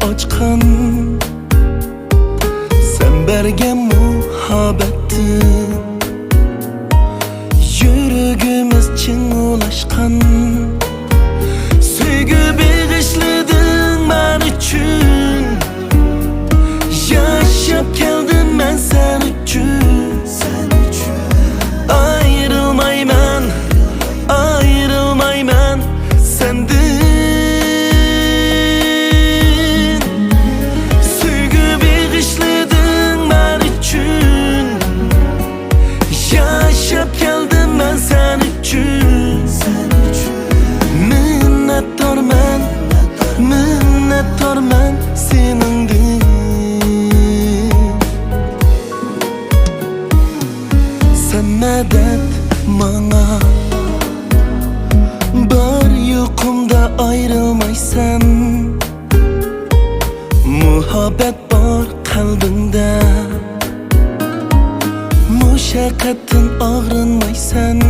açkan. Sen bergen muhabbetin, yüreğimiz çin ulaşkan. Sevgi bağışladın ben üçün, yaşap geldim ben sen üçün. Ayrılmayman, ayrılmayman senden. Sevgi bağışladın ben üçün, yaşap geldim ben sen üçün. Minnettarmän, minnettarmän seningdin. Sen medet bana, bar yokumda ayrılmaysan. Muhabbet var kalbinde, muşakkatin ağrınmaysan.